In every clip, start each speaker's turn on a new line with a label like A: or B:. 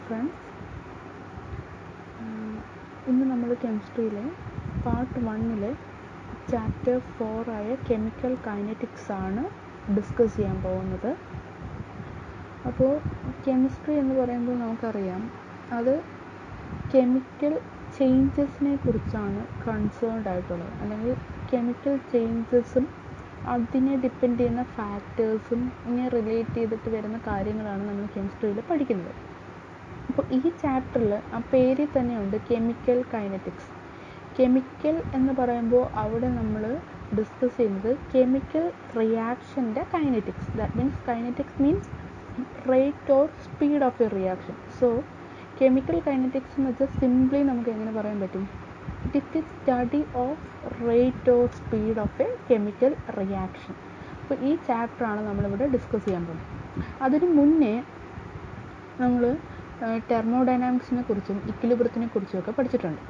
A: Friends, ഇന്ന് നമ്മൾ കെമിസ്ട്രിയിലെ part 1 chapter 4 ആയ കെമിക്കൽ കൈനറ്റിക്സ് ആണ് ഡിസ്കസ് ചെയ്യാൻ പോകുന്നത്. അപ്പോൾ കെമിസ്ട്രി എന്ന് പറയുമ്പോൾ നമുക്കറിയാം അത് കെമിക്കൽ ചേഞ്ചസിനെ കുറിച്ചാണ് കൺസേൺഡ് ആയിട്ടുള്ളത്, അല്ലെങ്കിൽ കെമിക്കൽ ചേഞ്ചസും അതിനെ ഡിപ്പെൻഡ് ചെയ്യുന്ന ഫാക്ടേഴ്സും ഇങ്ങനെ റിലേറ്റ് ചെയ്തിട്ട് വരുന്ന കാര്യങ്ങളാണ് നമ്മൾ കെമിസ്ട്രിയിൽ പഠിക്കുന്നത്. അപ്പോൾ ഈ ചാപ്റ്ററിൽ ആ പേരിൽ തന്നെയുണ്ട് കെമിക്കൽ കൈനറ്റിക്സ്. കെമിക്കൽ എന്ന് പറയുമ്പോൾ അവിടെ നമ്മൾ ഡിസ്കസ് ചെയ്യുന്നത് കെമിക്കൽ റിയാക്ഷൻ്റെ kinetics. That means kinetics means rate or speed of a reaction. So chemical kinetics എന്ന് വെച്ചാൽ സിംപ്ലി നമുക്ക് എങ്ങനെ പറയാൻ പറ്റും? It is the study of rate or speed of a chemical reaction. അപ്പോൾ ഈ ചാപ്റ്ററാണ് നമ്മളിവിടെ ഡിസ്കസ് ചെയ്യാൻ പോകുന്നത്. അതിന് മുന്നേ നമ്മൾ തെർമോഡൈനാമിക്സിനെ കുറിച്ചും ഇക്വിലിബ്രിയത്തിനെ കുറിച്ചും ഒക്കെ പഠിച്ചിട്ടുണ്ട്.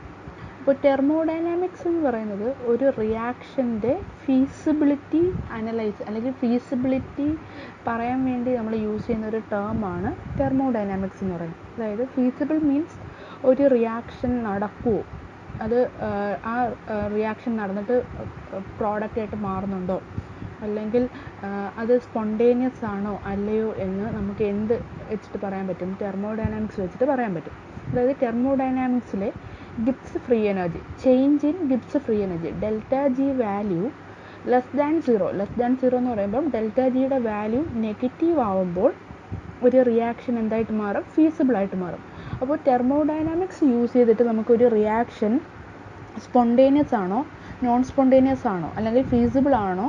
A: അപ്പോൾ തെർമോഡൈനാമിക്സ് എന്ന് പറയുന്നത് ഒരു റിയാക്ഷൻ്റെ ഫീസിബിലിറ്റി അനലൈസ് അല്ലെങ്കിൽ ഫീസിബിലിറ്റി പറയാൻ വേണ്ടി നമ്മൾ യൂസ് ചെയ്യുന്ന ഒരു ടേമാണ് തെർമോഡൈനാമിക്സ് എന്ന് പറയുന്നത്. അതായത് ഫീസിബിൾ മീൻസ് ഒരു റിയാക്ഷൻ നടക്കുമോ, അത് ആ റിയാക്ഷൻ നടന്നിട്ട് പ്രോഡക്റ്റായിട്ട് മാറുന്നുണ്ടോ, അല്ലെങ്കിൽ അത് സ്പോണ്ടേനിയസ് ആണോ അല്ലയോ എന്ന് നമുക്ക് എന്ത് വെച്ചിട്ട് പറയാൻ പറ്റും? തെർമോഡൈനാമിക്സ് വെച്ചിട്ട് പറയാൻ പറ്റും. അതായത് തെർമോഡൈനാമിക്സിലെ Gibbs free energy, change in Gibbs free energy, delta G value less than zero എന്ന് പറയുമ്പോൾ ഡെൽറ്റ ജിയുടെ വാല്യൂ നെഗറ്റീവ് ആവുമ്പോൾ ഒരു റിയാക്ഷൻ എന്തായിട്ട് മാറും? ഫീസിബിളായിട്ട് മാറും. അപ്പോൾ തെർമോഡൈനാമിക്സ് യൂസ് ചെയ്തിട്ട് നമുക്കൊരു റിയാക്ഷൻ സ്പോണ്ടേനിയസ് ആണോ നോൺ സ്പോണ്ടേനിയസ് ആണോ അല്ലെങ്കിൽ ഫീസിബിൾ ആണോ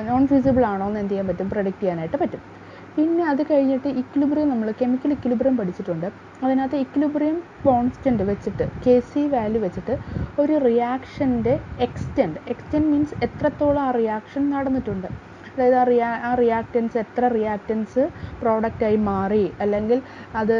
A: നോൺ ഫീസിബിൾ ആണോ എന്ന് എന്ത് ചെയ്യാൻ പറ്റും? പ്രെഡിക്റ്റ് ചെയ്യാനായിട്ട് പറ്റും. പിന്നെ അത് കഴിഞ്ഞിട്ട് ഇക്വിലിബ്രിയം, നമ്മൾ കെമിക്കൽ ഇക്വിലിബ്രിയം പഠിച്ചിട്ടുണ്ട്. അതിനകത്ത് ഇക്വിലിബ്രിയം കോൺസ്റ്റൻറ്റ് വെച്ചിട്ട് KC വാല്യൂ വെച്ചിട്ട് ഒരു റിയാക്ഷൻ്റെ എക്സ്റ്റെൻറ്റ് മീൻസ് എത്രത്തോളം ആ റിയാക്ഷൻ നടന്നിട്ടുണ്ട്. അതായത് ആ റിയാക്റ്റൻസ് എത്ര റിയാക്റ്റൻസ് പ്രോഡക്റ്റായി മാറി, അല്ലെങ്കിൽ അത്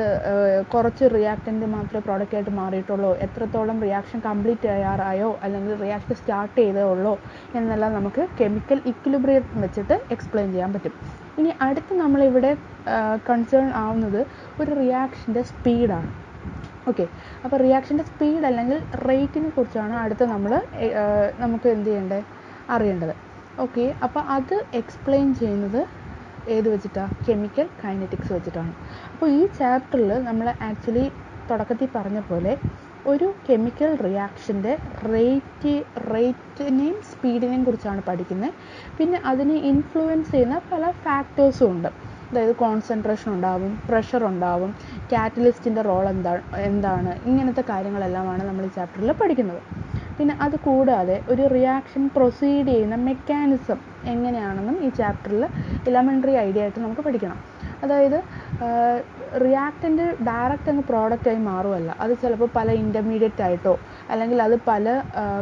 A: കുറച്ച് റിയാക്റ്റൻ്റ് മാത്രമേ പ്രോഡക്റ്റായിട്ട് മാറിയിട്ടുള്ളൂ, എത്രത്തോളം റിയാക്ഷൻ കംപ്ലീറ്റ് ആയോ അല്ലെങ്കിൽ റിയാക്ഷൻ സ്റ്റാർട്ട് ചെയ്തേ ഉള്ളൂ എന്നെല്ലാം നമുക്ക് കെമിക്കൽ ഇക്വിലിബ്രിയം വെച്ചിട്ട് എക്സ്പ്ലെയിൻ ചെയ്യാൻ പറ്റും. ഇനി അടുത്ത് നമ്മളിവിടെ കൺസേൺ ആവുന്നത് ഒരു റിയാക്ഷൻ്റെ സ്പീഡാണ്. ഓക്കെ, അപ്പോൾ റിയാക്ഷൻ്റെ സ്പീഡ് അല്ലെങ്കിൽ റേറ്റിനെ കുറിച്ചാണ് അടുത്ത് നമുക്ക് എന്ത് ചെയ്യേണ്ടത്? അറിയേണ്ടത്. ഓക്കെ, അപ്പോൾ അത് എക്സ്പ്ലെയിൻ ചെയ്യുന്നത് ഏത് വെച്ചിട്ടാണ്? കെമിക്കൽ കൈനറ്റിക്സ് വെച്ചിട്ടാണ്. അപ്പോൾ ഈ ചാപ്റ്ററിൽ നമ്മൾ ആക്ച്വലി തുടക്കത്തിൽ പറഞ്ഞ പോലെ ഒരു കെമിക്കൽ റിയാക്ഷൻ്റെ റേറ്റിനെയും സ്പീഡിനെയും കുറിച്ചാണ് പഠിക്കുന്നത്. പിന്നെ അതിനെ ഇൻഫ്ലുവൻസ് ചെയ്യുന്ന പല ഫാക്ടേഴ്സും ഉണ്ട്. അതായത് കോൺസെൻട്രേഷൻ ഉണ്ടാവും, പ്രഷർ ഉണ്ടാവും, കാറ്റലിസ്റ്റിൻ്റെ റോൾ എന്താണ്, ഇങ്ങനത്തെ കാര്യങ്ങളെല്ലാമാണ് നമ്മൾ ഈ ചാപ്റ്ററിൽ പഠിക്കുന്നത്. പിന്നെ അത് കൂടാതെ ഒരു റിയാക്ഷൻ പ്രൊസീഡ് ചെയ്യുന്ന മെക്കാനിസം എങ്ങനെയാണെന്നും ഈ ചാപ്റ്ററിൽ എലമെൻ്ററി ഐഡിയ ആയിട്ട് നമുക്ക് പഠിക്കണം. അതായത് റിയാക്റ്റൻ്റ് ഡയറക്റ്റ് അങ്ങ് പ്രോഡക്റ്റായി മാറുമല്ല, അത് ചിലപ്പോൾ പല ഇൻ്റർമീഡിയറ്റ് ആയിട്ടോ അല്ലെങ്കിൽ അത് പല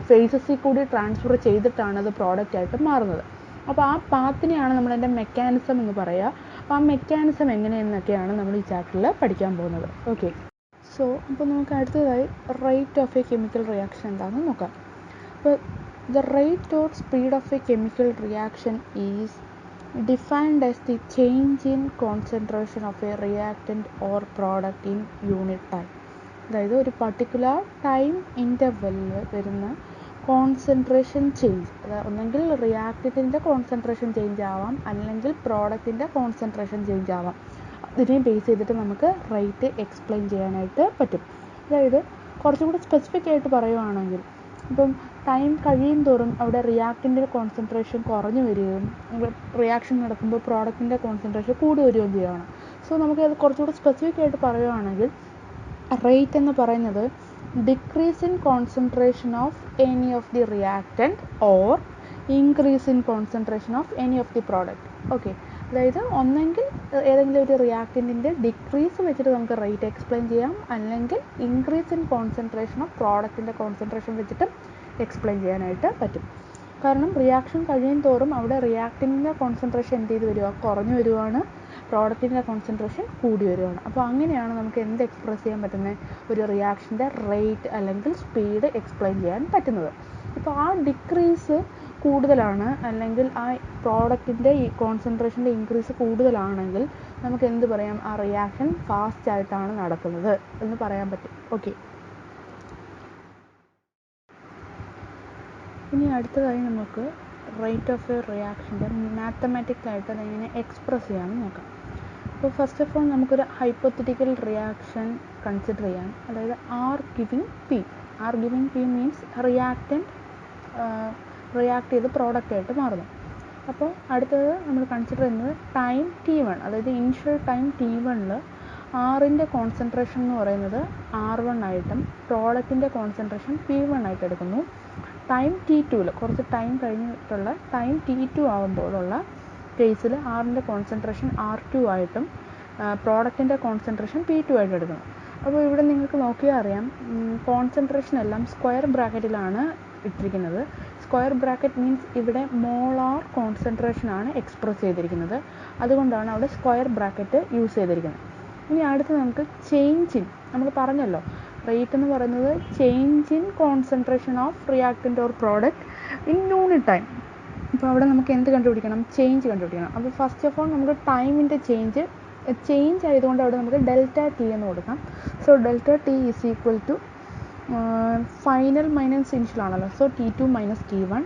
A: ഫേസസിൽ കൂടി ട്രാൻസ്ഫർ ചെയ്തിട്ടാണ് അത് പ്രോഡക്റ്റായിട്ട് മാറുന്നത്. അപ്പോൾ ആ പാത്തിനെയാണ് നമ്മളതിൻ്റെ മെക്കാനിസം എന്ന് പറയുക. അപ്പോൾ ആ മെക്കാനിസം എങ്ങനെയെന്നൊക്കെയാണ് നമ്മൾ ഈ ചാപ്റ്ററിൽ പഠിക്കാൻ പോകുന്നത്. ഓക്കെ, അപ്പോൾ നമുക്ക് അടുത്തതായി rate of a chemical reaction എന്താണെന്ന് നോക്കാം. അപ്പോൾ the rate or speed of a chemical reaction is defined as the change in concentration of A reactant or product in unit time. അതായത് ഒരു പർട്ടിക്കുലർ ടൈം ഇൻ്റർവെല്ലിൽ വരുന്ന concentration change, ഒന്നെങ്കിൽ റിയാക്റ്റൻറ്റിൻ്റെ concentration change ആവാം, അല്ലെങ്കിൽ പ്രോഡക്റ്റിൻ്റെ കോൺസെൻട്രേഷൻ ചേഞ്ച് ആവാം. ഇതിനെ base ചെയ്തിട്ട് നമുക്ക് റേറ്റ് എക്സ്പ്ലെയിൻ ചെയ്യാനായിട്ട് പറ്റും. അതായത് കുറച്ചും കൂടി സ്പെസിഫിക് ആയിട്ട് പറയുകയാണെങ്കിൽ, ഇപ്പം ടൈം കഴിയും തോറും അവിടെ റിയാക്റ്റിൻ്റെ കോൺസെൻട്രേഷൻ കുറഞ്ഞു വരികയും റിയാക്ഷൻ നടക്കുമ്പോൾ പ്രോഡക്റ്റിൻ്റെ കോൺസെൻട്രേഷൻ കൂടി വരികയും ചെയ്യുകയാണ്. സോ നമുക്ക് അത് കുറച്ചുകൂടി സ്പെസിഫിക് ആയിട്ട് പറയുകയാണെങ്കിൽ റേറ്റ് എന്ന് പറയുന്നത് decrease in concentration of any of the reactant or increase in concentration of any of the product. Okay, അതായത് ഒന്നെങ്കിൽ ഏതെങ്കിലും ഒരു റിയാക്റ്റൻറ്റിൻ്റെ ഡിക്രീസ് വെച്ചിട്ട് നമുക്ക് റേറ്റ് എക്സ്പ്ലെയിൻ ചെയ്യാം, അല്ലെങ്കിൽ ഇൻക്രീസ് ഇൻ കോൺസെൻട്രേഷൻ ഓഫ് പ്രോഡക്റ്റിൻ്റെ കോൺസെൻട്രേഷൻ വെച്ചിട്ട് എക്സ്പ്ലെയിൻ ചെയ്യാനായിട്ട് പറ്റും. കാരണം റിയാക്ഷൻ കഴിയും തോറും അവിടെ റിയാക്റ്റൻറ്റിൻ്റെ കോൺസെൻട്രേഷൻ എന്ത് ചെയ്ത് വരിക? കുറഞ്ഞു വരുവാണ്, പ്രോഡക്റ്റിൻ്റെ കോൺസെൻട്രേഷൻ കൂടി വരുവാണ്. അപ്പോൾ അങ്ങനെയാണ് നമുക്ക് എന്ത് എക്സ്പ്രസ് ചെയ്യാൻ പറ്റുന്നത്? ഒരു റിയാക്ഷൻ്റെ റേറ്റ് അല്ലെങ്കിൽ സ്പീഡ് എക്സ്പ്ലെയിൻ ചെയ്യാൻ പറ്റുന്നത്. ഇപ്പോൾ ആ ഡിക്രീസ് കൂടുതലാണ്, അല്ലെങ്കിൽ ആ പ്രോഡക്റ്റിൻ്റെ ഈ കോൺസെൻട്രേഷൻ്റെ ഇൻക്രീസ് കൂടുതലാണെങ്കിൽ നമുക്ക് എന്ത് പറയാം, ആ റിയാക്ഷൻ ഫാസ്റ്റ് ആയിട്ടാണ് നടക്കുന്നത് എന്ന് പറയാൻ പറ്റും. ഓക്കെ, ഇനി അടുത്തതായി നമുക്ക് റേറ്റ് ഓഫ് എ റിയാക്ഷൻ്റെ മാത്തമാറ്റിക്കലായിട്ട് അതെങ്ങനെ എക്സ്പ്രസ് ചെയ്യാമെന്ന് നോക്കാം. അപ്പോൾ ഫസ്റ്റ് ഓഫ് ഓൾ നമുക്കൊരു ഹൈപ്പോത്തറ്റിക്കൽ റിയാക്ഷൻ കൺസിഡർ ചെയ്യാം. അതായത് R giving P means reactant react ചെയ്ത് പ്രോഡക്റ്റായിട്ട് മാറുന്നു. അപ്പോൾ അടുത്തത് നമ്മൾ കൺസിഡർ ചെയ്യുന്നത് ടൈം T1, അതായത് ഇനിഷ്യൽ ടൈം T1 ആറിൻ്റെ കോൺസെൻട്രേഷൻ എന്ന് പറയുന്നത് R1 ആയിട്ടും പ്രോഡക്റ്റിൻ്റെ കോൺസെൻട്രേഷൻ P1 ആയിട്ട് എടുക്കുന്നു. ടൈം T2 കുറച്ച് ടൈം കഴിഞ്ഞിട്ടുള്ള ടൈം T2 ആകുമ്പോഴുള്ള കേസിൽ ആറിൻ്റെ കോൺസെൻട്രേഷൻ R2 ആയിട്ടും പ്രോഡക്റ്റിൻ്റെ കോൺസെൻട്രേഷൻ P2 ആയിട്ട് എടുക്കുന്നു. അപ്പോൾ ഇവിടെ നിങ്ങൾക്ക് നോക്കിയാൽ അറിയാം, കോൺസെൻട്രേഷൻ എല്ലാം സ്ക്വയർ ബ്രാക്കറ്റിലാണ് ഇട്ടിരിക്കുന്നത്. സ്ക്വയർ ബ്രാക്കറ്റ് മീൻസ് ഇവിടെ മോളാർ കോൺസെൻട്രേഷനാണ് എക്സ്പ്രസ് ചെയ്തിരിക്കുന്നത്, അതുകൊണ്ടാണ് അവിടെ സ്ക്വയർ ബ്രാക്കറ്റ് യൂസ് ചെയ്തിരിക്കുന്നത്. ഇനി അടുത്ത് നമുക്ക് ചേഞ്ച് ഇൻ, നമ്മൾ പറഞ്ഞല്ലോ റേറ്റ് എന്ന് പറയുന്നത് change in concentration of reactant or product in unit time. അപ്പോൾ അവിടെ നമുക്ക് എന്ത് കണ്ടുപിടിക്കണം, ചേഞ്ച് കണ്ടുപിടിക്കണം. അപ്പോൾ ഫസ്റ്റ് ഓഫ് ഓൾ നമുക്ക് ടൈമിൻ്റെ ചേഞ്ച് ആയതുകൊണ്ട് അവിടെ നമുക്ക് ഡെൽറ്റ ടി എന്ന് കൊടുക്കാം. So delta T is equal to final minus initial ആണല്ലോ, so T2 minus T1.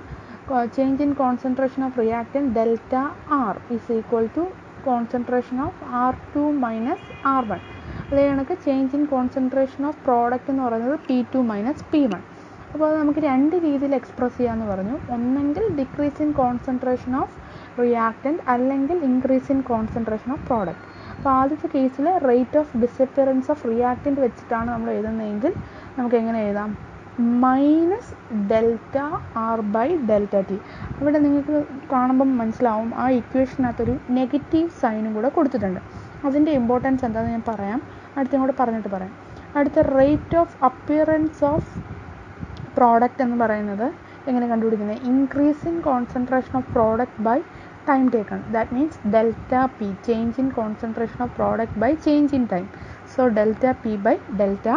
A: Change in concentration of reactant delta R is equal to concentration of R2 minus R1. അതേ കണക്ക് change in concentration of product എന്ന് പറയുന്നത് P2 minus P1. അപ്പോൾ അത് നമുക്ക് രണ്ട് രീതിയിൽ എക്സ്പ്രസ് ചെയ്യാമെന്ന് പറഞ്ഞു. ഒന്നെങ്കിൽ decrease in concentration of reactant, അല്ലെങ്കിൽ increase in concentration of product. അപ്പോൾ ആദ്യത്തെ കേസിൽ rate of disappearance of reactant വെച്ചിട്ടാണ് നമ്മൾ എഴുതുന്നതെങ്കിൽ നമുക്ക് എങ്ങനെ എഴുതാം, minus delta R by delta T. അവിടെ നിങ്ങൾക്ക് കാണുമ്പം മനസ്സിലാവും ആ ഇക്വേഷനകത്തൊരു നെഗറ്റീവ് സൈനും കൂടെ കൊടുത്തിട്ടുണ്ട്. അതിൻ്റെ ഇമ്പോർട്ടൻസ് എന്താണെന്ന് ഞാൻ പറയാം, അടുത്തും കൂടെ പറഞ്ഞിട്ട് പറയാം. അടുത്ത rate of appearance of product എന്ന് പറയുന്നത് എങ്ങനെ കണ്ടുപിടിക്കുന്നത്, increase in concentration of product by time taken. That means delta P, change in concentration of product by change in time. So delta P by delta.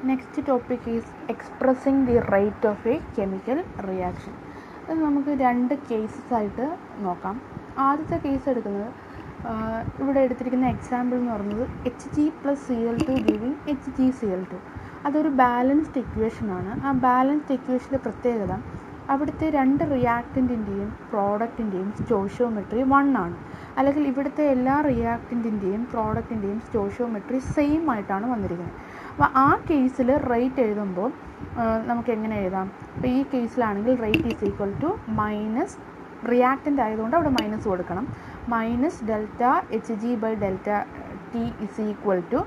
A: Next topic is expressing the rate of a chemical reaction. അത് നമുക്ക് രണ്ട് cases ആയിട്ട് നോക്കാം. ആദ്യത്തെ case എടുക്കുന്നത് ഇവിടെ എടുത്തിരിക്കുന്ന example എന്ന് പറയുന്നത് Hg+Cl2 ഗിവിങ് HgCl2. അതൊരു ബാലൻസ്ഡ് ഇക്വേഷനാണ്. ആ ബാലൻസ്ഡ് ഇക്വേഷൻ്റെ പ്രത്യേകത അവിടുത്തെ രണ്ട് റിയാക്റ്റൻറ്റിൻ്റെയും പ്രോഡക്റ്റിൻ്റെയും സ്റ്റോയിഷ്യോമെട്രി 1 ആണ്. അല്ലെങ്കിൽ ഇവിടുത്തെ എല്ലാ റിയാക്റ്റൻറ്റിൻ്റെയും പ്രോഡക്റ്റിൻ്റെയും സ്റ്റോയിഷ്യോമെട്രി സെയിം ആയിട്ടാണ് വന്നിരിക്കുന്നത്. അപ്പോൾ ആ കേസിൽ റേറ്റ് എഴുതുമ്പോൾ നമുക്ക് എങ്ങനെ എഴുതാം, അപ്പോൾ ഈ കേസിലാണെങ്കിൽ rate is equal to minus reactant ആയതുകൊണ്ട് അവിടെ മൈനസ് കൊടുക്കണം, minus delta Hg by delta T is equal to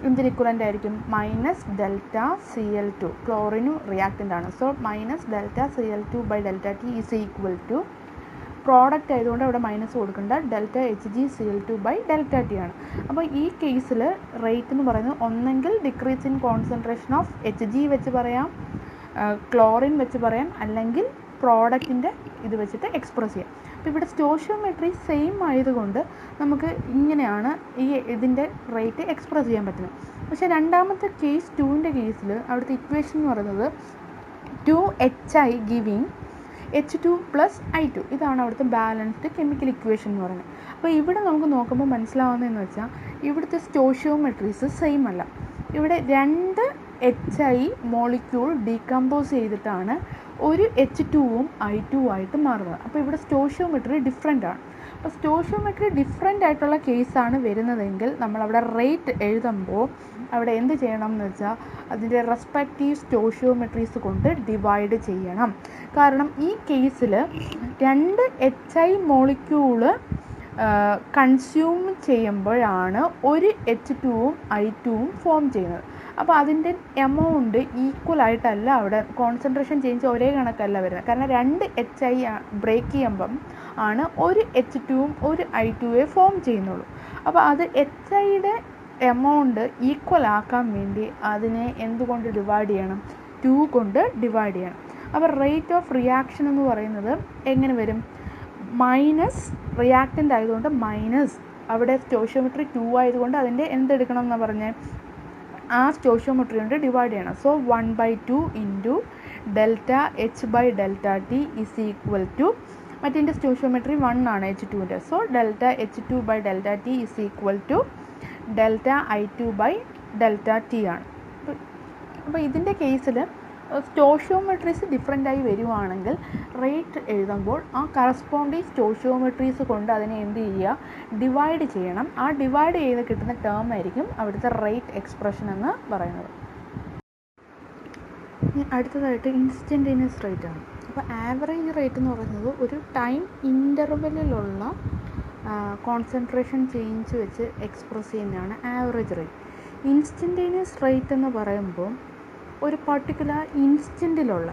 A: എന്തിന് ഇക്വലൻ്റ് ആയിരിക്കും, മൈനസ് ഡെൽറ്റ Cl2. ക്ലോറിനും റിയാക്റ്റൻ്റ് ആണ്, so minus delta Cl2 by delta T is equal to product ആയതുകൊണ്ട് അവിടെ minus കൊടുക്കേണ്ട delta HgCl2 by delta T ആണ്. അപ്പോൾ ഈ കേസിൽ റേറ്റ് എന്ന് പറയുന്നത് ഒന്നെങ്കിൽ decrease in concentration of Hg വെച്ച് പറയാം, ക്ലോറിൻ വെച്ച് പറയാം, അല്ലെങ്കിൽ പ്രോഡക്റ്റിൻ്റെ ഇത് വെച്ചിട്ട് എക്സ്പ്രസ് ചെയ്യാം. അപ്പോൾ ഇവിടെ സ്റ്റോയിഷ്യോമെട്രി സെയിം ആയതുകൊണ്ട് നമുക്ക് ഇങ്ങനെയാണ് ഇതിൻ്റെ റേറ്റ് എക്സ്പ്രസ് ചെയ്യാൻ പറ്റുന്നത്. പക്ഷേ രണ്ടാമത്തെ കേസ് 2ൻ്റെ കേസിൽ അവിടുത്തെ ഇക്വേഷൻ എന്ന് പറയുന്നത് 2HI giving H2 plus I2. ഇതാണ് അവിടുത്തെ ബാലൻസ്ഡ് കെമിക്കൽ ഇക്വേഷൻ എന്ന് പറയുന്നത്. അപ്പോൾ ഇവിടെ നമുക്ക് നോക്കുമ്പോൾ മനസ്സിലാവുന്നതെന്ന് വെച്ചാൽ ഇവിടുത്തെ സ്റ്റോയിഷ്യോമെട്രീസ് സെയിം അല്ല. ഇവിടെ രണ്ട് HI മോളിക്യൂൾ ഡീകമ്പോസ് ചെയ്തിട്ടാണ് ഒരു H2ഉം I2 ആയിട്ട് മാറുന്നത്. അപ്പോൾ ഇവിടെ സ്റ്റോയിഷ്യോമെട്രി ഡിഫറെൻ്റ് ആണ്. അപ്പോൾ സ്റ്റോയിഷ്യോമെട്രി ഡിഫറെൻ്റ് ആയിട്ടുള്ള കേസാണ് വരുന്നതെങ്കിൽ നമ്മളവിടെ റേറ്റ് എഴുതുമ്പോൾ അവിടെ എന്ത് ചെയ്യണം എന്ന് വെച്ചാൽ അതിൻ്റെ റെസ്പെക്റ്റീവ് സ്റ്റോയിഷ്യോമെട്രീസ് കൊണ്ട് ഡിവൈഡ് ചെയ്യണം. കാരണം ഈ കേസിൽ രണ്ട് HI മോളിക്യൂള് കൺസ്യൂം ചെയ്യുമ്പോഴാണ് ഒരു H2ഉം I2ഉം ഫോം ചെയ്യുന്നത്. അപ്പോൾ അതിൻ്റെ എമൗണ്ട് ഈക്വൽ ആയിട്ടല്ല അവിടെ കോൺസെൻട്രേഷൻ ചേഞ്ച് ഒരേ കണക്കല്ല വരുന്നത്. കാരണം രണ്ട് HI ബ്രേക്ക് ചെയ്യുമ്പം ആണ് ഒരു H2ഉം ഒരു I2യെ ഫോം ചെയ്യുന്നുള്ളൂ. അപ്പോൾ അത് HIയുടെ എമൗണ്ട് ഈക്വൽ ആക്കാൻ വേണ്ടി അതിനെ എന്തുകൊണ്ട് ഡിവൈഡ് ചെയ്യണം, 2 കൊണ്ട് ഡിവൈഡ് ചെയ്യണം. അപ്പോൾ റേറ്റ് ഓഫ് റിയാക്ഷൻ എന്ന് പറയുന്നത് എങ്ങനെ വരും, മൈനസ് റിയാക്റ്റൻ്റ് ആയതുകൊണ്ട് മൈനസ് അവിടെ സ്റ്റോയിഷ്യോമെട്രി 2 ആയതുകൊണ്ട് അതിൻ്റെ എന്തെടുക്കണം എന്ന് പറഞ്ഞാൽ ആ സ്റ്റോയിഷ്യോമെട്രി കൊണ്ട് ഡിവൈഡ് ചെയ്യണം. So 1/2 into delta H by delta T is equal to മറ്റേതിൻ്റെ സ്റ്റോഷിയോമെട്രി 1 ആണ് H2ൻ്റെ. So delta H2 by delta T is equal to delta I2 by delta T ആണ്. അപ്പോൾ ഇതിൻ്റെ കേസിൽ സ്റ്റോഷിയോമെട്രീസ് ഡിഫറെൻ്റ് ആയി വരുവാണെങ്കിൽ റേറ്റ് എഴുതുമ്പോൾ ആ കറസ്പോണ്ടിങ് സ്റ്റോഷിയോമെട്രീസ് കൊണ്ട് അതിനെ എന്ത് ചെയ്യുക, ഡിവൈഡ് ചെയ്യണം. ആ ഡിവൈഡ് ചെയ്ത് കിട്ടുന്ന ടേം ആയിരിക്കും അവിടുത്തെ റേറ്റ് എക്സ്പ്രഷൻ എന്ന് പറയുന്നത്. അടുത്തതായിട്ട് ഇൻസ്റ്റൻറ്റേനിയസ് റേറ്റ് ആണ്. അപ്പോൾ ആവറേജ് റേറ്റ് എന്ന് പറയുന്നത് ഒരു ടൈം ഇൻ്റർവെല്ലിലുള്ള കോൺസെൻട്രേഷൻ ചേഞ്ച് വെച്ച് എക്സ്പ്രസ് ചെയ്യുന്നതാണ് ആവറേജ് റേറ്റ്. ഇൻസ്റ്റൻറ്റേനിയസ് റേറ്റ് എന്ന് പറയുമ്പോൾ ഒരു പർട്ടിക്കുലർ ഇൻസ്റ്റൻറ്റിലുള്ള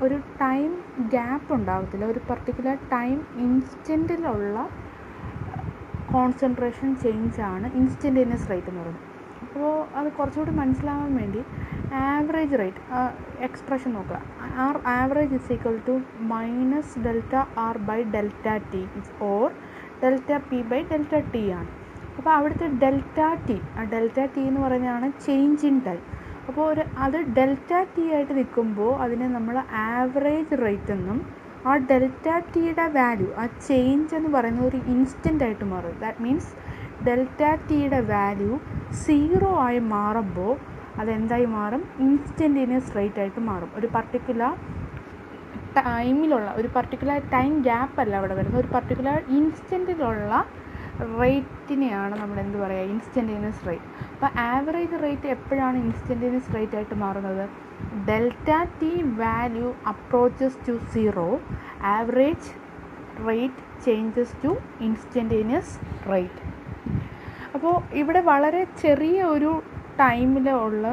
A: ഒരു ടൈം ഗ്യാപ്പ് ഉണ്ടാകത്തില്ല, ഒരു പർട്ടിക്കുലർ ടൈം ഇൻസ്റ്റൻറ്റിലുള്ള കോൺസെൻട്രേഷൻ ചേഞ്ചാണ് ഇൻസ്റ്റൻറ്റേനിയസ് റേറ്റ് എന്ന് പറയുന്നത്. അപ്പോൾ അത് കുറച്ചുകൂടി മനസ്സിലാവാൻ വേണ്ടി ആവറേജ് റേറ്റ് എക്സ്പ്രഷൻ നോക്കുക. Average is equal to minus delta R by delta T or delta P by delta T ആണ്. അപ്പോൾ അവിടുത്തെ ഡെൽറ്റ ടി എന്ന് പറയുന്നതാണ് ചേഞ്ച് ഇൻ ടൈം. അപ്പോൾ അത് ഡെൽറ്റ ടി ആയിട്ട് നിൽക്കുമ്പോൾ അതിനെ നമ്മൾ ആവറേജ് റേറ്റ് എന്നും, ആ ഡെൽറ്റ ടിയുടെ വാല്യൂ, ആ ചേഞ്ച് എന്ന് പറയുന്നത് ഒരു ഇൻസ്റ്റൻ്റ് ആയിട്ട് മാറും. ദാറ്റ് മീൻസ് ഡെൽറ്റ ടിയുടെ വാല്യൂ 0 ആയി മാറുമ്പോൾ അതെന്തായി മാറും, ഇൻസ്റ്റൻറ്റേനിയസ് റേറ്റ് ആയിട്ട് മാറും. ഒരു പർട്ടിക്കുലർ ടൈമിലുള്ള ഒരു പർട്ടിക്കുലർ ടൈം ഗ്യാപ്പ് അല്ല അവിടെ വരുന്നത്, ഒരു പർട്ടിക്കുലർ ഇൻസ്റ്റൻറ്റിലുള്ള റേറ്റിനെയാണ് നമ്മൾ എന്ത് പറയുക, ഇൻസ്റ്റൻറ്റേനിയസ് റേറ്റ്. അപ്പോൾ ആവറേജ് റേറ്റ് എപ്പോഴാണ് ഇൻസ്റ്റൻറ്റേനിയസ് റേറ്റ് ആയിട്ട് മാറുന്നത്, delta T value approaches to 0, average rate changes to instantaneous rate. അപ്പോൾ ഇവിടെ വളരെ ചെറിയ ഒരു ടൈമിലുള്ള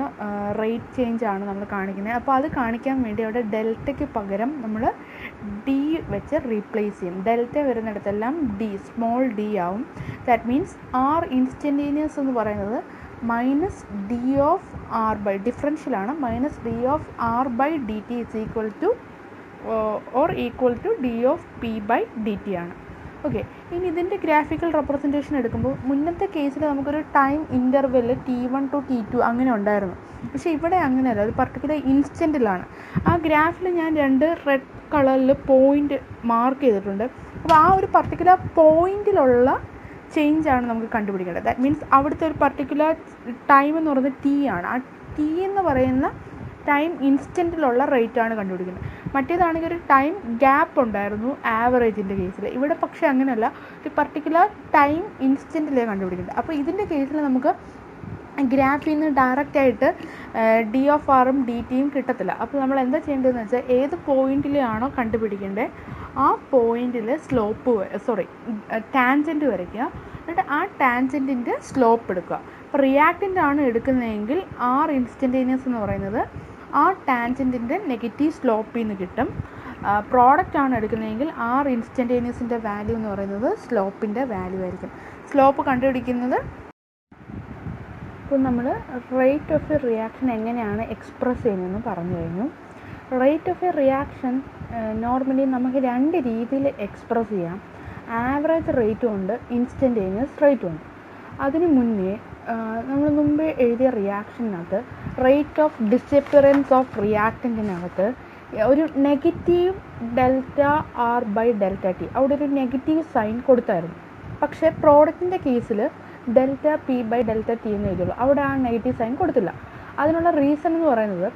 A: റേറ്റ് ചേഞ്ചാണ് നമ്മൾ കാണിക്കുന്നത്. അപ്പോൾ അത് കാണിക്കാൻ വേണ്ടി അവിടെ ഡെൽറ്റയ്ക്ക് പകരം നമ്മൾ ഡി വെച്ച് റീപ്ലേസ് ചെയ്യും. ഡെൽറ്റ വരുന്നിടത്തെല്ലാം ഡി, സ്മോൾ ഡി ആവും. ദാറ്റ് മീൻസ് ആർ ഇൻസ്റ്റൻറ്റേനിയസ് എന്ന് പറയുന്നത് minus D of R by, ഡിഫറൻഷ്യലാണ്, minus D of R by D T is equal to or equal to D of P by D T ആണ്. Okay, ഇനി ഇതിൻ്റെ graphical representation എടുക്കുമ്പോൾ മുന്നത്തെ കേസിൽ നമുക്കൊരു time interval T1 to T2 അങ്ങനെ ഉണ്ടായിരുന്നു. പക്ഷേ ഇവിടെ അങ്ങനെയല്ല, ഒരു പർട്ടിക്കുലർ ഇൻസ്റ്റൻറ്റിലാണ്. ആ ഗ്രാഫിൽ ഞാൻ 2 റെഡ് കളറിൽ പോയിൻ്റ് മാർക്ക് ചെയ്തിട്ടുണ്ട്. അപ്പോൾ ആ ഒരു പർട്ടിക്കുലർ പോയിൻറ്റിലുള്ള ചേഞ്ചാണ് നമുക്ക് കണ്ടുപിടിക്കേണ്ടത്. ദാറ്റ് മീൻസ് അവിടുത്തെ ഒരു പർട്ടിക്കുലർ ടൈം എന്ന് പറയുന്നത് T ആണ്. ആ T എന്ന് പറയുന്ന ടൈം ഇൻസ്റ്റൻറ്റിലുള്ള റേറ്റാണ് കണ്ടുപിടിക്കുന്നത്. മറ്റേതാണെങ്കിൽ ഒരു ടൈം ഗ്യാപ്പ് ഉണ്ടായിരുന്നു ആവറേജിൻ്റെ കേസിൽ. ഇവിടെ പക്ഷേ അങ്ങനെയല്ല, ഒരു പർട്ടിക്കുലർ ടൈം ഇൻസ്റ്റൻറ്റിലേ കണ്ടുപിടിക്കുന്നത്. അപ്പോൾ ഇതിൻ്റെ കേസിൽ നമുക്ക് ഗ്രാഫിൽ നിന്ന് ഡയറക്റ്റായിട്ട് ഡി ഓഫ് ആറും ഡി ടിയും കിട്ടത്തില്ല. അപ്പോൾ നമ്മൾ എന്താ ചെയ്യേണ്ടതെന്ന് വെച്ചാൽ ഏത് പോയിൻറ്റിലാണോ കണ്ടുപിടിക്കേണ്ടത് ആ പോയിൻറ്റിൽ ടാൻജൻറ്റ് വരയ്ക്കുക. എന്നിട്ട് ആ ടാൻജൻറ്റിൻ്റെ സ്ലോപ്പ് എടുക്കുക. അപ്പോൾ റിയാക്റ്റൻ്റ് ആണ് എടുക്കുന്നതെങ്കിൽ ആർ ഇൻസ്റ്റൻറ്റേനിയസ് എന്ന് പറയുന്നത് ആ ടാൻജൻറ്റിൻ്റെ നെഗറ്റീവ് സ്ലോപ്പിൽ നിന്ന് കിട്ടും. പ്രോഡക്റ്റ് ആണ് എടുക്കുന്നതെങ്കിൽ ആർ ഇൻസ്റ്റൻറ്റേനിയസിൻ്റെ വാല്യൂ എന്ന് പറയുന്നത് സ്ലോപ്പിൻ്റെ വാല്യൂ ആയിരിക്കും. സ്ലോപ്പ് കണ്ടുപിടിക്കുന്നത് ഇപ്പോൾ നമ്മൾ റേറ്റ് ഓഫ് എ റിയാക്ഷൻ എങ്ങനെയാണ് എക്സ്പ്രസ് ചെയ്യുന്നതെന്ന് പറഞ്ഞു കഴിഞ്ഞു. Rate of a reaction normally നമുക്ക് 2 രീതിയിൽ എക്സ്പ്രസ് ചെയ്യാം. ആവറേജ് റേറ്റും ഉണ്ട്, ഇൻസ്റ്റൻറ്റേനിയസ് റേറ്റും ഉണ്ട്. അതിന് മുന്നേ നമ്മൾ മുമ്പ് എഴുതിയ റിയാക്ഷനകത്ത് റേറ്റ് ഓഫ് ഡിസപ്പിയറൻസ് ഓഫ് റിയാക്റ്റൻറ്റിനകത്ത് ഒരു negative delta R by delta T, അവിടെ ഒരു നെഗറ്റീവ് സൈൻ കൊടുത്തായിരുന്നു. പക്ഷേ പ്രോഡക്റ്റിൻ്റെ കേസിൽ delta P by delta T എന്ന് എഴുതുള്ളൂ, അവിടെ ആ നെഗറ്റീവ് സൈൻ കൊടുത്തില്ല. അതിനുള്ള റീസൺ എന്ന് പറയുന്നത്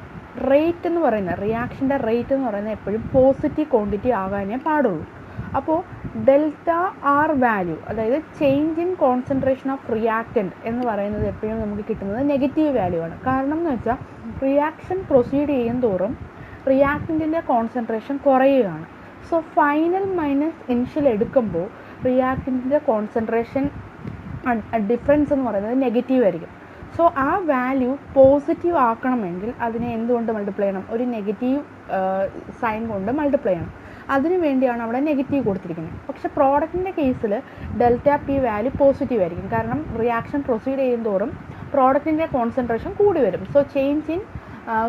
A: റേറ്റ് എന്ന് പറയുന്നത്, റിയാക്ഷൻ്റെ റേറ്റ് എന്ന് പറയുന്നത് എപ്പോഴും പോസിറ്റീവ് ക്വാണ്ടിറ്റി ആകാനേ പാടുള്ളൂ. അപ്പോൾ ഡെൽറ്റ ആർ വാല്യൂ, അതായത് change in concentration of reactant എന്ന് പറയുന്നത് എപ്പോഴും നമുക്ക് കിട്ടുന്നത് നെഗറ്റീവ് വാല്യൂ ആണ്. കാരണം എന്ന് വെച്ചാൽ റിയാക്ഷൻ പ്രൊസീഡ് ചെയ്യും തോറും റിയാക്റ്റൻറ്റിൻ്റെ കോൺസെൻട്രേഷൻ കുറയുകയാണ്. സോ ഫൈനൽ മൈനസ് ഇനിഷ്യൽ എടുക്കുമ്പോൾ റിയാക്റ്റൻറ്റിൻ്റെ കോൺസെൻട്രേഷൻ ഡിഫറൻസ് എന്ന് പറയുന്നത് നെഗറ്റീവ് ആയിരിക്കും. സോ ആ വാല്യൂ പോസിറ്റീവ് ആക്കണമെങ്കിൽ അതിനെ എന്തുകൊണ്ട് മൾട്ടിപ്ലൈ ചെയ്യണം, ഒരു നെഗറ്റീവ് സൈൻ കൊണ്ട് മൾട്ടിപ്ലൈ ചെയ്യണം. അതിനു വേണ്ടിയാണ് അവിടെ നെഗറ്റീവ് കൊടുത്തിരിക്കുന്നത്. പക്ഷെ പ്രോഡക്റ്റിൻ്റെ കേസിൽ ഡെൽറ്റ പി വാല്യൂ പോസിറ്റീവ് ആയിരിക്കും. കാരണം റിയാക്ഷൻ പ്രൊസീഡ് ചെയ്യും തോറും പ്രോഡക്റ്റിൻ്റെ കോൺസെൻട്രേഷൻ കൂടി വരും. So change in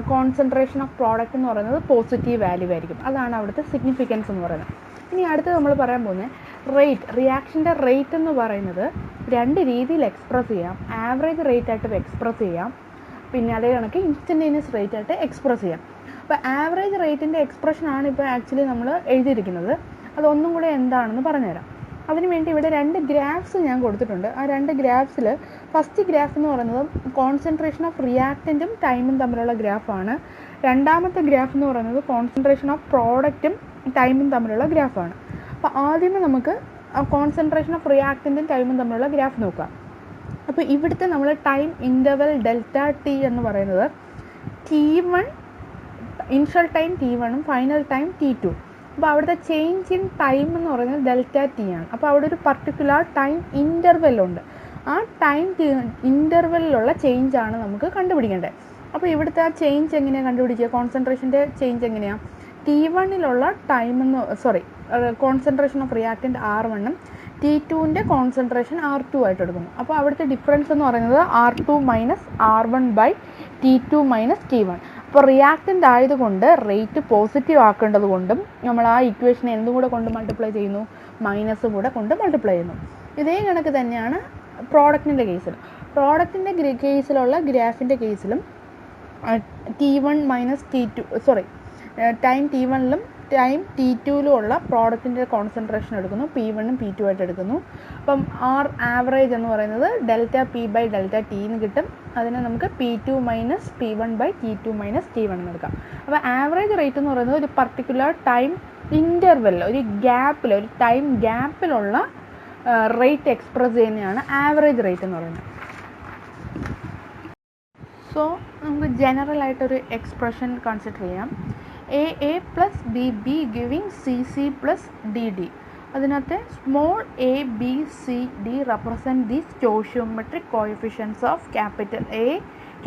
A: concentration of product എന്ന് പറയുന്നത് പോസിറ്റീവ് വാല്യൂ ആയിരിക്കും. അതാണ് അവിടുത്തെ സിഗ്നിഫിക്കൻസ് എന്ന് പറയുന്നത്. ഇനി അടുത്ത് നമ്മൾ പറയാൻ പോകുന്നത് റേറ്റ്. റിയാക്ഷൻ്റെ റേറ്റ് എന്ന് പറയുന്നത് 2 രീതിയിൽ എക്സ്പ്രസ് ചെയ്യാം. ആവറേജ് റേറ്റ് ആയിട്ട് എക്സ്പ്രസ് ചെയ്യാം, പിന്നെ അതേ കണക്ക് ഇൻസ്റ്റൻറ്റേനിയസ് റേറ്റ് ആയിട്ട് എക്സ്പ്രസ് ചെയ്യാം. അപ്പോൾ ആവറേജ് റേറ്റിൻ്റെ എക്സ്പ്രഷനാണ് ഇപ്പോൾ ആക്ച്വലി നമ്മൾ എഴുതിയിരിക്കുന്നത്. അതൊന്നും കൂടെ എന്താണെന്ന് പറഞ്ഞുതരാം. അതിനുവേണ്ടി ഇവിടെ 2 ഗ്രാഫ്സ് ഞാൻ കൊടുത്തിട്ടുണ്ട്. ആ 2 ഗ്രാഫ്സിൽ ഫസ്റ്റ് ഗ്രാഫ് എന്ന് പറയുന്നത് കോൺസെൻട്രേഷൻ ഓഫ് റിയാക്റ്റൻറ്റും ടൈമും തമ്മിലുള്ള ഗ്രാഫാണ്. രണ്ടാമത്തെ ഗ്രാഫ് എന്ന് പറയുന്നത് കോൺസെൻട്രേഷൻ ഓഫ് പ്രോഡക്റ്റും ടൈമും തമ്മിലുള്ള ഗ്രാഫാണ്. അപ്പോൾ ആദ്യമേ നമുക്ക് കോൺസെൻട്രേഷൻ ഓഫ് റിയാക്റ്റൻറ്റും ടൈമും തമ്മിലുള്ള ഗ്രാഫ് നോക്കാം. അപ്പോൾ ഇവിടുത്തെ നമ്മൾ ടൈം ഇൻ്റർവൽ ഡെൽറ്റ ടി എന്ന് പറയുന്നത് T1 initial time T1 final time T2. അപ്പോൾ അവിടുത്തെ ചേഞ്ച് ഇൻ ടൈം എന്ന് പറയുന്നത് ഡെൽറ്റ ടി ആണ്. അപ്പോൾ അവിടെ ഒരു പർട്ടിക്കുലർ ടൈം ഇൻ്റർവെല്ലുണ്ട്. ആ ടൈം ഇൻ്റർവെല്ലിലുള്ള ചേഞ്ചാണ് നമുക്ക് കണ്ടുപിടിക്കേണ്ടത്. അപ്പോൾ ഇവിടുത്തെ ആ ചേഞ്ച് എങ്ങനെയാണ് കണ്ടുപിടിക്കുക? കോൺസെൻട്രേഷൻ്റെ ചേഞ്ച് എങ്ങനെയാണ്? T1ലുള്ള കോൺസെൻട്രേഷൻ ഓഫ് റിയാക്റ്റൻ്റ് R1ഉം T2ൻ്റെ കോൺസെൻട്രേഷൻ R2 ആയിട്ട് എടുക്കുന്നു. അപ്പോൾ അവിടുത്തെ ഡിഫറൻസ് എന്ന് പറയുന്നത് R2 minus R1 by T2 minus T1. അപ്പോൾ റിയാക്റ്റൻ്റ് ആയതുകൊണ്ട് റേറ്റ് പോസിറ്റീവ് ആക്കേണ്ടത് കൊണ്ടും നമ്മൾ ആ ഇക്വേഷനെ എന്തും കൂടെ കൊണ്ട് മൾട്ടിപ്ലൈ ചെയ്യുന്നു? മൈനസ് കൂടെ കൊണ്ട് മൾട്ടിപ്ലൈ ചെയ്യുന്നു. ഇതേ കണക്ക് തന്നെയാണ് പ്രോഡക്റ്റിൻ്റെ കേസിൽ. പ്രോഡക്റ്റിൻ്റെ കേസിലുള്ള ഗ്രാഫിൻ്റെ കേസിലും T1 മൈനസ് T2 ടൈം T1ലും ടൈം T2ലും ഉള്ള പ്രോഡക്റ്റിൻ്റെ കോൺസെൻട്രേഷൻ എടുക്കുന്നു. P1ഉം P2 ആയിട്ട് എടുക്കുന്നു. അപ്പം ആവറേജ് എന്ന് പറയുന്നത് delta P by delta T എന്ന് കിട്ടും. അതിനെ നമുക്ക് P2 minus P1 by T2 minus T1 എന്ന് എടുക്കാം. അപ്പോൾ ആവറേജ് റേറ്റ് എന്ന് പറയുന്നത് ഒരു പർട്ടിക്കുലർ ടൈം ഇൻ്റർവെല്ലിൽ, ഒരു ടൈം ഗ്യാപ്പിലുള്ള റേറ്റ് എക്സ്പ്രസ് ചെയ്യുന്നതാണ് ആവറേജ് റേറ്റ് എന്ന് പറയുന്നത്. സോ നമുക്ക് ജനറലായിട്ടൊരു എക്സ്പ്രഷൻ കൺസിഡർ ചെയ്യാം. A plus B giving C plus D. അതിനകത്ത് small A B C D represent the stoichiometric coefficients of capital A,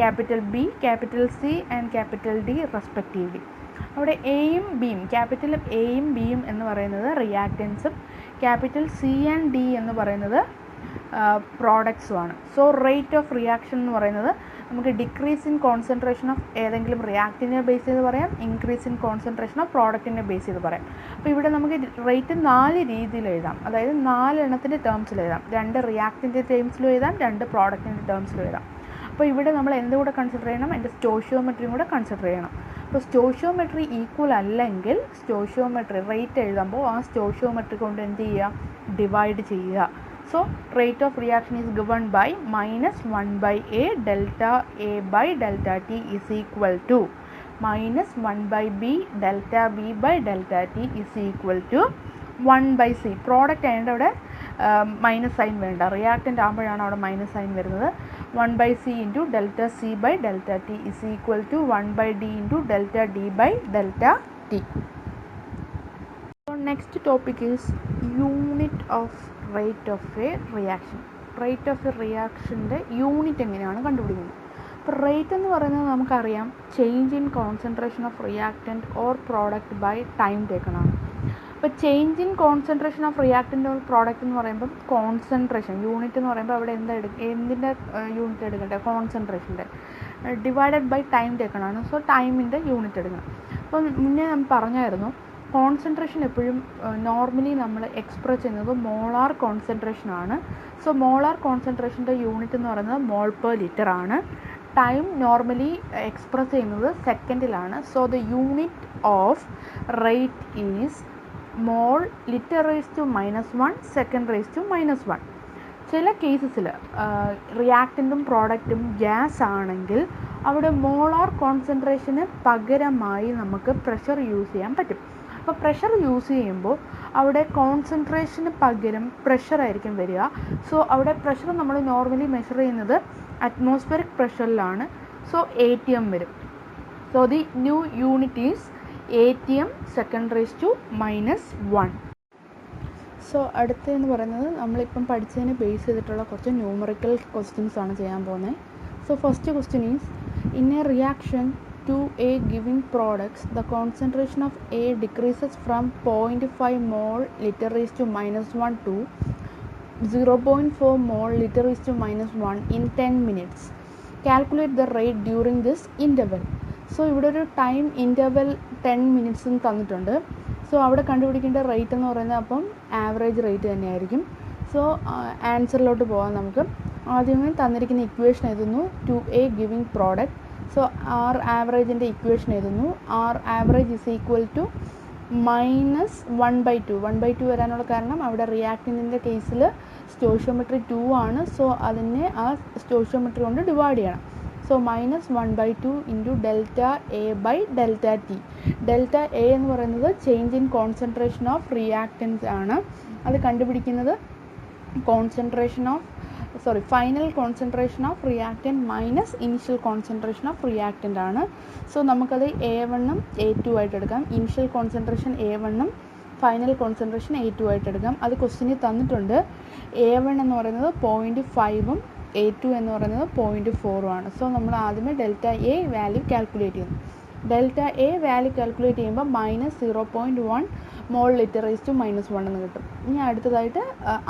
A: capital B, capital C and capital D respectively. അവിടെ എയും ബിയും, capital എയും ബിയും എന്ന് പറയുന്നത് റിയാക്റ്റൻസും ക്യാപിറ്റൽ സി ആൻഡ് ഡി എന്ന് പറയുന്നത് പ്രോഡക്ട്സുമാണ്. സോ റേറ്റ് ഓഫ് റിയാക്ഷൻ എന്ന് പറയുന്നത് നമുക്ക് ഡിക്രീസ് ഇൻ കോൺസെൻട്രേഷൻ ഓഫ് ഏതെങ്കിലും റിയാക്റ്റിനെ ബേസ് ചെയ്ത് പറയാം, ഇൻക്രീസ് ഇൻ കോൺസെൻട്രേഷൻ ഓഫ് പ്രോഡക്റ്റിനെ ബേസ് ചെയ്ത് പറയാം. അപ്പോൾ ഇവിടെ നമുക്ക് റേറ്റ് 4 രീതിയിൽ എഴുതാം. അതായത് 4 എണ്ണത്തിൻ്റെ ടേംസിൽ എഴുതാം. 2 റിയാക്റ്റിൻ്റെ ടേംസിലും എഴുതാം, 2 പ്രോഡക്റ്റിൻ്റെ ടേംസിലും എഴുതാം. അപ്പോൾ ഇവിടെ നമ്മൾ എന്തുകൂടെ കൺസിഡർ ചെയ്യണം? എൻ്റെ സ്റ്റോഷിയോമെട്രിയും കൂടെ കൺസിഡർ ചെയ്യണം. അപ്പോൾ സ്റ്റോഷിയോമെട്രി ഈക്വൽ അല്ലെങ്കിൽ സ്റ്റോഷിയോമെട്രി റേറ്റ് എഴുതുമ്പോൾ ആ സ്റ്റോഷിയോമെട്രി കൊണ്ട് എന്ത് ചെയ്യുക? ഡിവൈഡ് ചെയ്യുക. So rate of reaction is given by minus 1 by A delta A by delta T is equal to minus 1 by B delta B by delta T is equal to 1 by C. Product ആയതുകൊണ്ട് അവിടെ minus sign വേണ്ട, reactant ആകുമ്പോഴാണ് അവിടെ minus sign വരുന്നത്. 1 by C into delta C by delta T is equal to 1 by D into delta D by delta T. Next topic is unit of rate of a reaction. Rate of a റിയാക്ഷൻ്റെ unit എങ്ങനെയാണ് കണ്ടുപിടിക്കുന്നത്? അപ്പോൾ rate എന്ന് പറയുന്നത് നമുക്കറിയാം change in concentration of reactant or product by time ടേക്കണാണ്. അപ്പോൾ change in concentration of reactant or product എന്ന് പറയുമ്പം കോൺസെൻട്രേഷൻ യൂണിറ്റ് എന്ന് പറയുമ്പോൾ അവിടെ എന്തിൻ്റെ യൂണിറ്റ് എടുക്കേണ്ടത്? കോൺസെൻട്രേഷൻ്റെ ഡിവൈഡഡ് ബൈ ടൈം ടേക്കണാണ്. സോ ടൈമിൻ്റെ യൂണിറ്റ് എടുക്കണം. അപ്പോൾ മുന്നേ നമ്മൾ പറഞ്ഞായിരുന്നു കോൺസെൻട്രേഷൻ എപ്പോഴും നോർമലി നമ്മൾ എക്സ്പ്രസ് ചെയ്യുന്നത് മോളാർ കോൺസെൻട്രേഷനാണ്. സോ മോളാർ കോൺസെൻട്രേഷൻ്റെ യൂണിറ്റ് എന്ന് പറയുന്നത് മോൾ പെർ ലിറ്റർ ആണ്. ടൈം നോർമലി എക്സ്പ്രസ് ചെയ്യുന്നത് സെക്കൻഡിലാണ്. So the unit of rate is mole litre raise to -1 second raise to -1. ചില കേസസിൽ റിയാക്റ്റൻറ്റും പ്രോഡക്റ്റും ഗ്യാസ് ആണെങ്കിൽ അവിടെ മോളാർ കോൺസെൻട്രേഷന് പകരമായി നമുക്ക് പ്രഷർ യൂസ് ചെയ്യാൻ പറ്റും. അപ്പോൾ പ്രഷർ യൂസ് ചെയ്യുമ്പോൾ അവിടെ കോൺസെൻട്രേഷന് പകരം പ്രഷറായിരിക്കും വരിക. സോ അവിടെ പ്രഷർ നമ്മൾ നോർമലി മെഷർ ചെയ്യുന്നത് അറ്റ്മോസ്ഫിയറിക് പ്രഷറിലാണ്. സോ ATM വരും. So the new unit is ATM second raise to -1. So അടുത്തതെന്ന് പറയുന്നത് നമ്മളിപ്പം പഠിച്ചതിനെ ബേസ് ചെയ്തിട്ടുള്ള കുറച്ച് ന്യൂമറിക്കൽ ക്വസ്റ്റ്യൻസ് ആണ് ചെയ്യാൻ പോകുന്നത്. So first question is in A reaction to A giving products, the concentration of A decreases from 0.5 mol liter raised to -1 to 0.4 mol liter raised to -1 in 10 minutes. Calculate the rate during this interval. So ഇവിടെ ഒരു time interval 10 മിനിറ്റ്സും തന്നിട്ടുണ്ട്. So അവിടെ കണ്ടുപിടിക്കേണ്ട rate എന്ന് പറയുന്നത് അപ്പം average rate തന്നെയായിരിക്കും. So ആൻസറിലോട്ട് പോകാം നമുക്ക്. ആദ്യമേ തന്നിരിക്കുന്ന ഇക്വേഷൻ എഴുതുന്നു. Two A giving product so R ആവറേജിൻ്റെ ഇക്വേഷൻ എഴുതുന്നു. R average is equal to minus 1/2. 1/2 വരാനുള്ള കാരണം അവിടെ റിയാക്റ്റൻറ്റിൻ്റെ കേസിൽ സ്റ്റോയിഷ്യോമെട്രി 2 ആണ്. സോ അതിനെ ആ സ്റ്റോയിഷ്യോമെട്രി കൊണ്ട് ഡിവൈഡ് ചെയ്യണം. So minus 1/2 into delta A by delta T. Delta A എന്ന് പറയുന്നത് change in concentration of reactants ആണ്. അത് കണ്ടുപിടിക്കുന്നത് final concentration of reactant minus initial concentration of reactant ആണ്. സോ നമുക്കത് A1ഉം A2 ആയിട്ട് എടുക്കാം. ഇനിഷ്യൽ കോൺസെൻട്രേഷൻ A1ഉം ഫൈനൽ കോൺസെൻട്രേഷൻ A2 ആയിട്ട് എടുക്കാം. അത് ക്വസ്റ്റ്യനിൽ തന്നിട്ടുണ്ട്. A1 എന്ന് പറയുന്നത് 0.5ഉം A2 എന്ന് പറയുന്നത് 0.4ഉം ആണ്. സോ നമ്മൾ ആദ്യമേ ഡെൽറ്റ എ വാല്യൂ കാൽക്കുലേറ്റ് ചെയ്യുന്നു. ഡെൽറ്റ എ വാല്യൂ കാൽക്കുലേറ്റ് ചെയ്യുമ്പോൾ -0.1 മോൾ ലിറ്റർ റേസ് ടു -1 എന്ന് കിട്ടും. ഇനി അടുത്തതായിട്ട്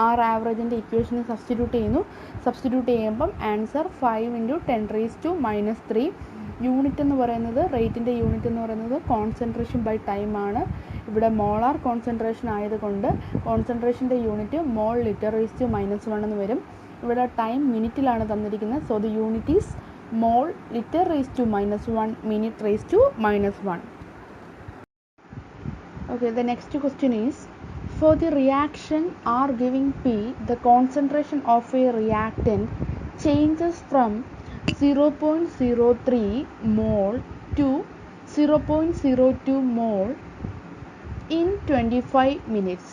A: ആർ ആവറേജിൻ്റെ ഇക്വേഷന് സബ്സ്റ്റിറ്റ്യൂട്ട് ചെയ്യുന്നു. സബ്സ്റ്റിറ്റ്യൂട്ട് ചെയ്യുമ്പം ആൻസർ 5 × 10⁻³ യൂണിറ്റ് എന്ന് പറയുന്നത്, റേറ്റിൻ്റെ യൂണിറ്റ് എന്ന് പറയുന്നത് കോൺസെൻട്രേഷൻ ബൈ ടൈം ആണ്. ഇവിടെ മോളാർ കോൺസെൻട്രേഷൻ ആയതുകൊണ്ട് കോൺസെൻട്രേഷൻ്റെ unit mole litre raise to -1 എന്ന് വരും. ഇവിടെ ടൈം മിനിറ്റിലാണ് തന്നിരിക്കുന്നത്. So the unit is mole litre raise to -1 minute raise to -1. Okay, the next question is, for the reaction R giving P, the concentration of a reactant changes from 0.03 mole to 0.02 mole in 25 minutes.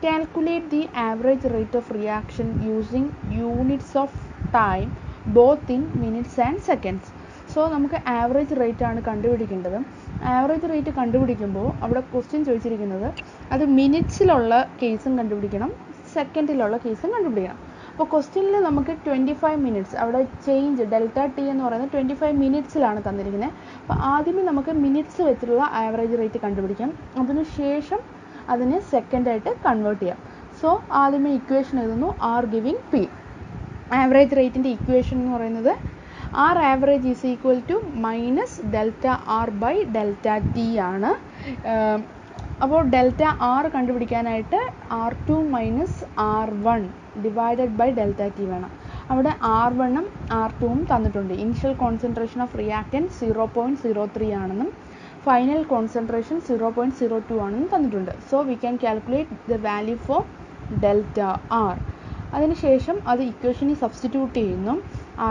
A: Calculate the average rate of reaction using units of time both in minutes and seconds. So നമുക്ക് average rate ആണ് കണ്ടുപിടിക്കേണ്ടത്. Average rate കണ്ടുപിടിക്കുമ്പോൾ അവിടെ question ചോദിച്ചിരിക്കുന്നത് അത് മിനിറ്റ്സിലുള്ള കേസും കണ്ടുപിടിക്കണം, സെക്കൻഡിലുള്ള കേസും കണ്ടുപിടിക്കണം. അപ്പോൾ ക്വസ്റ്റ്യനിൽ നമുക്ക് 25 മിനിറ്റ്സ്, അവിടെ ചേഞ്ച് ഡെൽറ്റ ടി എന്ന് പറയുന്നത് 25 മിനിറ്റ്സിലാണ് തന്നിരിക്കുന്നത്. അപ്പോൾ ആദ്യമേ നമുക്ക് മിനിറ്റ്സ് വെച്ചിട്ടുള്ള ആവറേജ് റേറ്റ് കണ്ടുപിടിക്കാം. അതിനുശേഷം അതിനെ സെക്കൻഡായിട്ട് കൺവേർട്ട് ചെയ്യാം. സോ ആദ്യമേ ഇക്വേഷൻ എഴുതുന്നു. R giving P. ആവറേജ് റേറ്റിൻ്റെ ഇക്വേഷൻ എന്ന് പറയുന്നത് R average is equal to minus delta R by delta T ആണ്. അപ്പോൾ ഡെൽറ്റ ആർ കണ്ടുപിടിക്കാനായിട്ട് R2 minus R1 divided by delta T വേണം. അവിടെ R1ഉം R2ഉം തന്നിട്ടുണ്ട്. ഇനിഷ്യൽ കോൺസെൻട്രേഷൻ ഓഫ് റിയാക്റ്റൻറ്റ് 0.03 ആണെന്നും ഫൈനൽ കോൺസെൻട്രേഷൻ 0.02 ആണെന്നും തന്നിട്ടുണ്ട്. So we can calculate the value for delta R. അതിനുശേഷം അത് ഇക്വേഷനിൽ സബ്സ്റ്റിറ്റ്യൂട്ട് ചെയ്യുന്നു.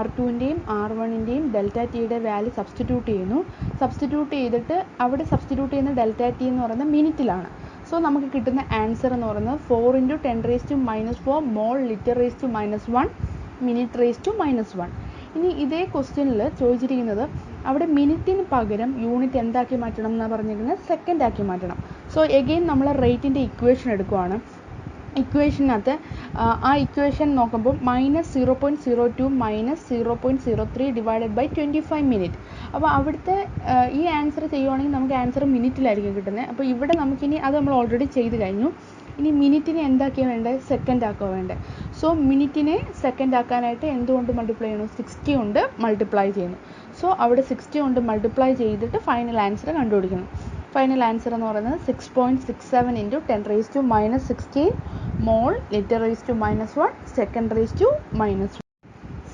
A: R2ൻ്റെയും R1ൻ്റെയും ഡെൽറ്റ ടിയുടെ വാല്യൂ സബ്സ്റ്റിറ്റ്യൂട്ട് ചെയ്യുന്നു. സബ്സ്റ്റിറ്റ്യൂട്ട് ചെയ്തിട്ട് അവിടെ സബ്സ്റ്റിറ്റ്യൂട്ട് ചെയ്യുന്ന ഡെൽറ്റ ടി എന്ന് പറയുന്നത് മിനിറ്റിലാണ്. സോ നമുക്ക് കിട്ടുന്ന ആൻസർ എന്ന് പറയുന്നത് 4 × 10⁻⁴ mole litre raise to -1 minute raise to -1. ഇനി ഇതേ ക്വസ്റ്റ്യനിൽ ചോദിച്ചിരിക്കുന്നത് അവിടെ മിനിറ്റിന് പകരം യൂണിറ്റ് എന്താക്കി മാറ്റണം എന്നാണ് പറഞ്ഞിരിക്കുന്നത്, സെക്കൻഡ് ആക്കി മാറ്റണം. സോ എഗെയിൻ നമ്മൾ റേറ്റിൻ്റെ ഇക്വേഷൻ എടുക്കുവാണ്. ഇക്വേഷനകത്ത് ആ ഇക്വേഷൻ നോക്കുമ്പോൾ -0.02 -0.03 ഡിവൈഡഡ് ബൈ 25 മിനിറ്റ്. അപ്പോൾ അവിടുത്തെ ഈ ആൻസർ ചെയ്യുവാണെങ്കിൽ നമുക്ക് ആൻസർ മിനിറ്റിലായിരിക്കും കിട്ടുന്നത്. അപ്പോൾ ഇവിടെ നമുക്കിനി അത് നമ്മൾ ഓൾറെഡി ചെയ്ത് കഴിഞ്ഞു. ഇനി മിനിറ്റിനെ എന്താക്കിയാണ് വേണ്ടത്, സെക്കൻഡ് ആക്കുക വേണ്ടത്. സോ മിനിറ്റിനെ സെക്കൻഡ് ആക്കാനായിട്ട് എന്തുകൊണ്ട് മൾട്ടിപ്ലൈ ചെയ്യണം, 60 കൊണ്ട് മൾട്ടിപ്ലൈ ചെയ്യുന്നു. സോ അവിടെ 60 കൊണ്ട് മൾട്ടിപ്ലൈ ചെയ്തിട്ട് ഫൈനൽ ആൻസർ കണ്ടുപിടിക്കണം. ഫൈനൽ ആൻസർ എന്ന് പറയുന്നത് 6.67 × 10⁻⁻16 mole litre raise to -1 second raise to -1.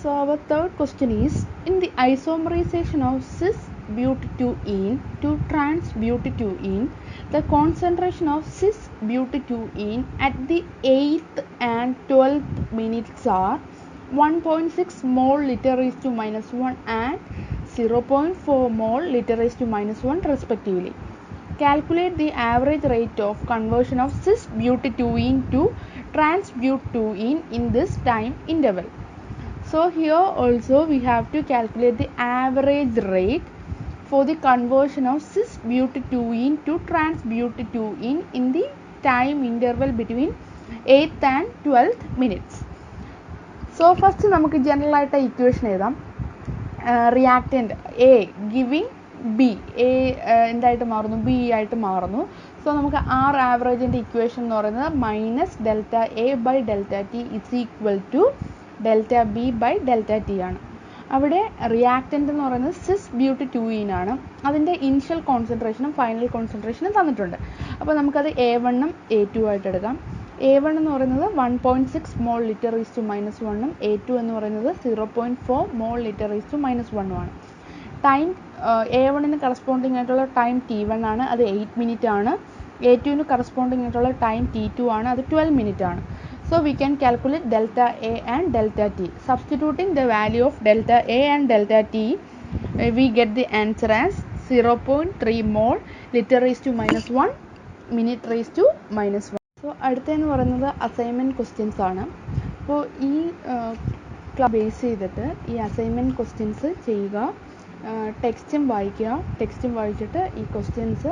A: So our third question is, in the isomerization of cis-butadiene to trans-butadiene, the concentration of cis-butadiene at the 8th and 12th minutes are 1.6 mole liter raised to -1 and 0.4 mole liter raised to -1 respectively. Calculate the average rate of conversion of cis-butadiene to trans-butadiene in this time interval. So here also we have to calculate the average rate for the conversion of cis-butadiene to trans-butadiene in the time interval between 8th and 12th minutes. So first നമുക്ക് general ആയിട്ട് equation എഴുതാം. Reactant A giving B, A എന്തായിട്ട് മാറുന്നു, B ആയിട്ട് മാറുന്നു. So നമുക്ക് R ആവറേജിൻ്റെ equation എന്ന് പറയുന്നത് minus delta A by delta T is equal to delta B by delta T ആണ്. അവിടെ റിയാക്റ്റൻ്റ് എന്ന് പറയുന്നത് cis-butadiene ആണ്. അതിൻ്റെ ഇനിഷ്യൽ കോൺസെൻട്രേഷനും ഫൈനൽ കോൺസെൻട്രേഷനും തന്നിട്ടുണ്ട്. അപ്പോൾ നമുക്കത് A1ഉം A2 ആയിട്ട് എടുക്കാം. A1 എന്ന് പറയുന്നത് 1.6 മോൾ ലിറ്റർ റേസ് ടു -1ഉം A2 എന്ന് പറയുന്നത് 0.4 മോൾ ലിറ്റർ റേസ് ടു -1ഉം ആണ്. ടൈം A1 കറസ്പോണ്ടിങ് ആയിട്ടുള്ള ടൈം T1 ആണ്, അത് 8 മിനിറ്റ് ആണ്. A2 കറസ്പോണ്ടിങ് ആയിട്ടുള്ള ടൈം T2 ആണ്, അത് 12 മിനിറ്റ് ആണ്. So we can calculate delta A and delta T. Substituting the value of delta A and delta T, we get the answer as 0.3 mole liter raised to minus 1 minute raised to minus 1. So അടുത്തെന്ന് പറയുന്നത് assignment questions ആണ്. അപ്പോൾ ഈ base ചെയ്തിട്ട് ഈ assignment questions ചെയ്യുക, ടെക്സ്റ്റും വായിക്കുക, ടെക്സ്റ്റും വായിച്ചിട്ട് ഈ ക്വസ്റ്റ്യൻസ്